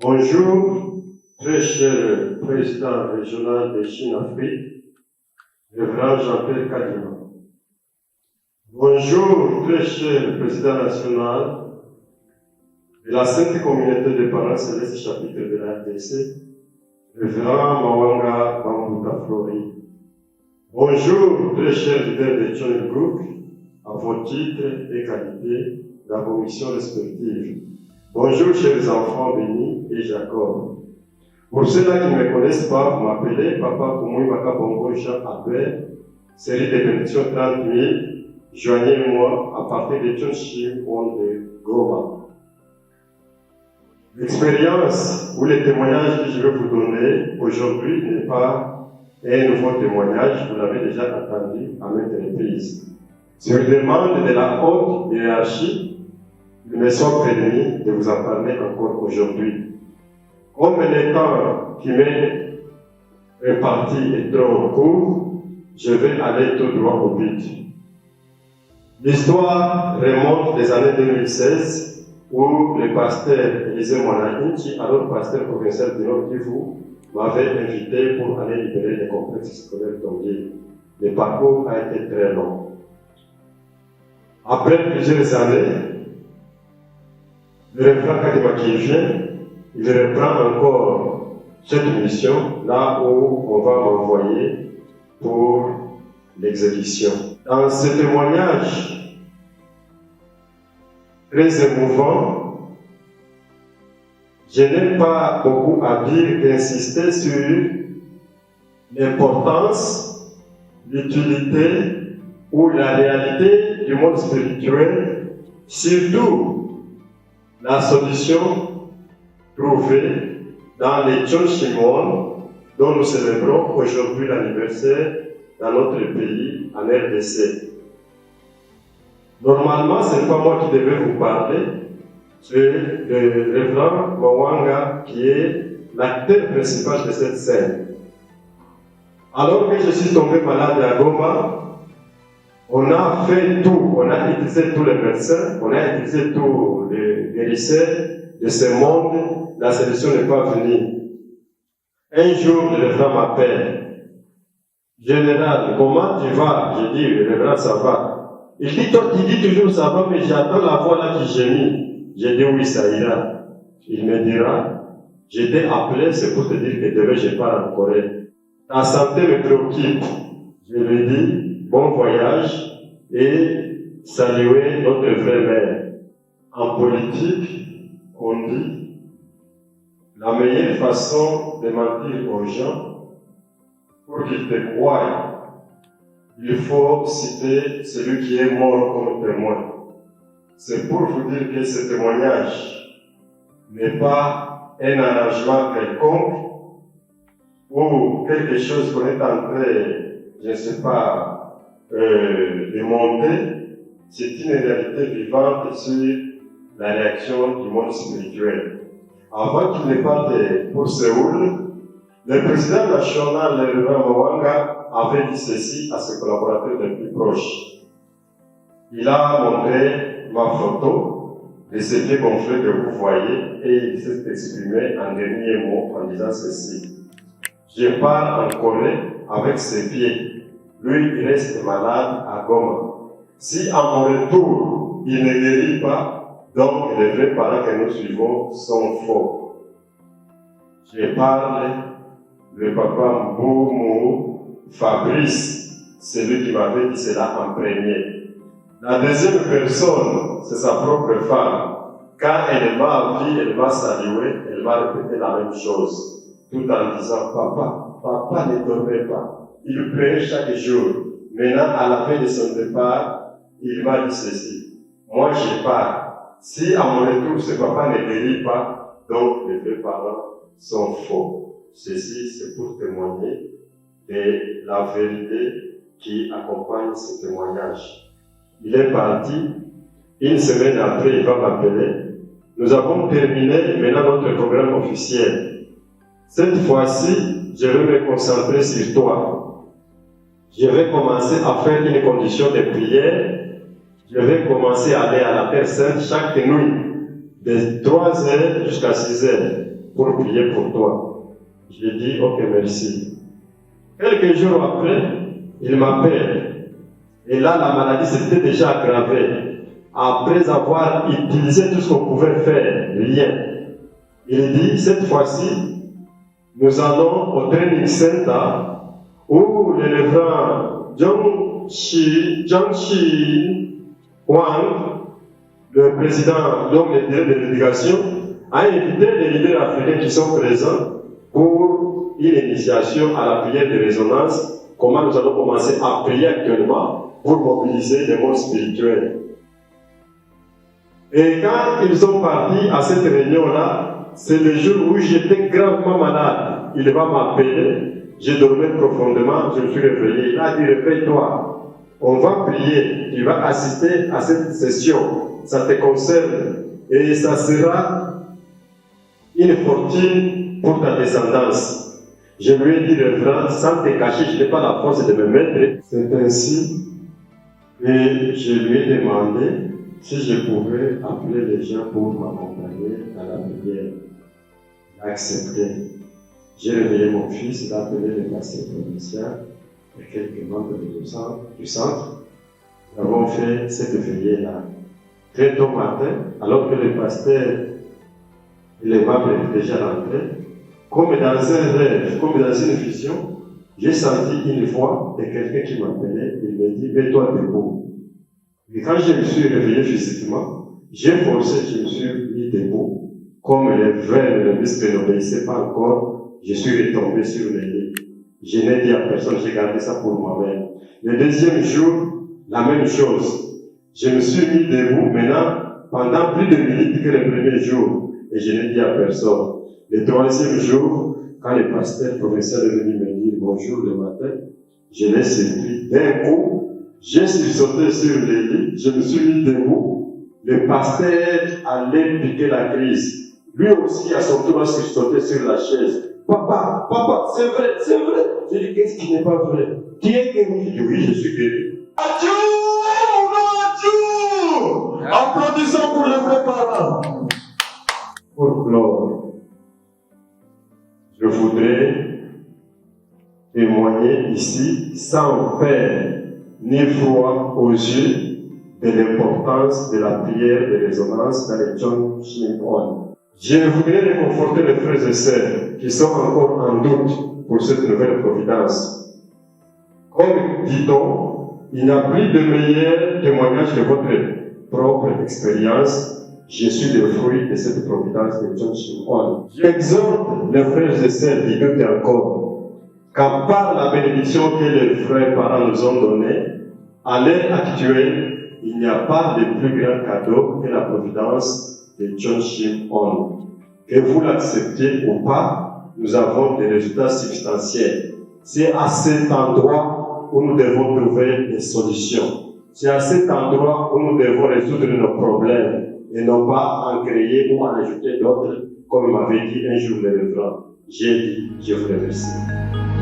Bonjour, très cher président régional de Chine-Afrique, Révérend Jean-Pierre Kadima. Bonjour, très cher président national de la Sainte Communauté des Parents Célestes chapitre de la RDC, Révérend Mawanga Bambuta Flori. Bonjour, très cher leader de John Group, à vos titres et qualités dans vos missions respectives. Bonjour, chers enfants bénis et Jacob. Pour ceux-là qui ne me connaissent pas, vous m'appelez Papa Koumoui Baka Bongo Jean Albert, série de bénédictions 30 000. Joignez-moi à partir de Chonchi de Goma. L'expérience ou le témoignage que je vais vous donner aujourd'hui n'est pas un nouveau témoignage, vous l'avez déjà entendu à maintes reprises. Sur demande de la haute hiérarchie, il me soit permis de vous en parler encore aujourd'hui. Comme le temps qui m'est réparti est trop court, je vais aller tout droit au but. L'histoire remonte des années 2016 où le pasteur Élisée Monahinchi, alors pasteur provincial du Nord Kivu, m'avait invité pour aller libérer les complexes scolaires d'Ongué. Le parcours a été très long. Après plusieurs années, le révérend Kadima qui vient, il reprend encore cette mission là où on va m'envoyer pour l'exécution. Dans ce témoignage très émouvant, je n'ai pas beaucoup à dire d'insister sur l'importance, l'utilité ou la réalité du monde spirituel, surtout la solution trouvée dans les Chonchimon dont nous célébrons aujourd'hui l'anniversaire dans notre pays, en RDC. Normalement, ce n'est pas moi qui devais vous parler, c'est le révérend Mawanga qui est l'acteur principal de cette scène. Alors que je suis tombé malade à Goma, on a fait tout, on a utilisé tous les médecins, on a utilisé tous les guérisseurs de ce monde, la solution n'est pas venue. Un jour, le révérend m'appelle. Général, comment tu vas? Je dis, le révérend, ça va. Il dit, toi, tu dis toujours ça va, mais j'entends la voix là qui gémit. J'ai dit, oui, ça ira. Il me dira, j'étais appelé, c'est pour te dire que demain je pars en Corée. Ta santé me préoccupe. Je lui dis, bon voyage et saluer notre vraie mère. En politique, on dit, la meilleure façon de mentir aux gens, pour qu'ils te croient, il faut citer celui qui est mort comme témoin. C'est pour vous dire que ce témoignage n'est pas un arrangement quelconque ou quelque chose qu'on est en train, je ne sais pas, de monter. C'est une réalité vivante sur la réaction du monde spirituel. Avant qu'il ne parte pour Séoul, le président national, le révérend Mawanga, avait dit ceci à ses collaborateurs les plus proches. Il a montré ma photo de ce pieds gonflés que vous voyez et il s'est exprimé en dernier mot en disant ceci. Je pars en Corée avec ses pieds. Lui, il reste malade à Goma. Si à mon retour, il ne guérit pas, donc les vrais parents que nous suivons sont faux. Je parle le papa Mboumou Fabrice, celui qui m'avait dit cela en premier. La deuxième personne, c'est sa propre femme. Quand elle m'a vu, elle m'a salué, elle m'a répété la même chose, tout en disant, papa ne dormait pas. Il priait chaque jour. Maintenant, à la fin de son départ, il m'a dit ceci. Moi, je pars. Si à mon retour, ce papa ne guérit pas, donc les deux parents sont faux. Ceci, c'est pour témoigner de la vérité qui accompagne ce témoignage. Il est parti. Une semaine après, il va m'appeler. Nous avons terminé maintenant notre programme officiel. Cette fois-ci, je vais me concentrer sur toi. Je vais commencer à faire une condition de prière. Je vais commencer à aller à la Terre Sainte chaque nuit, de 3 heures jusqu'à 6 heures. pour prier pour toi. J'ai dit, ok, merci. Quelques jours après, il m'appelle. Et là, la maladie s'était déjà aggravée. Après avoir utilisé tout ce qu'on pouvait faire, rien. Il dit, cette fois-ci, nous allons au training center où le révérend Jiangxi Wang, le président, donc le directeur de l'éducation, a invité les leaders africains qui sont présents pour une initiation à la prière de résonance. Comment nous allons commencer à prier actuellement pour mobiliser le monde spirituel. Et quand ils sont partis à cette réunion-là, c'est le jour où j'étais gravement malade. Il va m'appeler. J'ai dormi profondément, je me suis réveillé. Il a dit, réveille-toi, on va prier, tu vas assister à cette session, ça te concerne, et ça sera une fortune pour ta descendance. Je lui ai dit, révérend, sans te cacher, je n'ai pas la force de me mettre. C'est ainsi, et je lui ai demandé si je pouvais appeler les gens pour m'accompagner à la prière. Il a accepté. J'ai réveillé mon fils, il a appelé le pasteur provincial et quelques membres du centre. Nous avons fait cette veillée-là. Très tôt matin, alors que le pasteur et les membres étaient déjà rentrés, comme dans un rêve, comme dans une vision, j'ai senti une voix de quelqu'un qui m'appelait. Il me dit, mets-toi debout. Et quand je me suis réveillé physiquement, j'ai forcé, je me suis mis debout. Comme les veines et les muscles n'obéissaient pas encore, je suis retombé sur les lits. Je n'ai dit à personne, j'ai gardé ça pour moi-même. Le deuxième jour, la même chose. Je me suis mis debout maintenant pendant plus de minutes que le premier jour. Et je n'ai dit à personne. Le troisième jour, quand le pasteur provincial est venu me dire bonjour le matin, je l'ai senti d'un coup. J'ai sauté sur les lits, je me suis mis debout. Le pasteur allait piquer la crise. Lui aussi, à son tour, s'est sauté sur la chaise. Papa, c'est vrai. J'ai dit, qu'est-ce qui n'est pas vrai? Tu es guéri? J'ai dit, oui, je suis guéri. Adieu! Applaudissons pour les vrais parents. Pour gloire. Je voudrais témoigner ici, sans peur ni froid aux yeux, de l'importance de la prière de résonance dans les Jiangxi Wang. Je voudrais réconforter les frères et sœurs qui sont encore en doute pour cette nouvelle providence. Comme dit-on, il n'y a plus de meilleur témoignage que votre propre expérience. Je suis le fruit de cette providence de Jiangxi Wang. J'exhorte les frères et sœurs qui doutent encore qu'à part la bénédiction que les frères parents nous ont donnée, à l'heure actuelle, il n'y a pas de plus grand cadeau que la providence de Jiangxi Wang. Que vous l'acceptiez ou pas, nous avons des résultats substantiels. C'est à cet endroit où nous devons trouver des solutions. C'est à cet endroit où nous devons résoudre nos problèmes et non pas en créer ou en ajouter d'autres, comme m'avait dit un jour le révérend. J'ai dit, je vous remercie.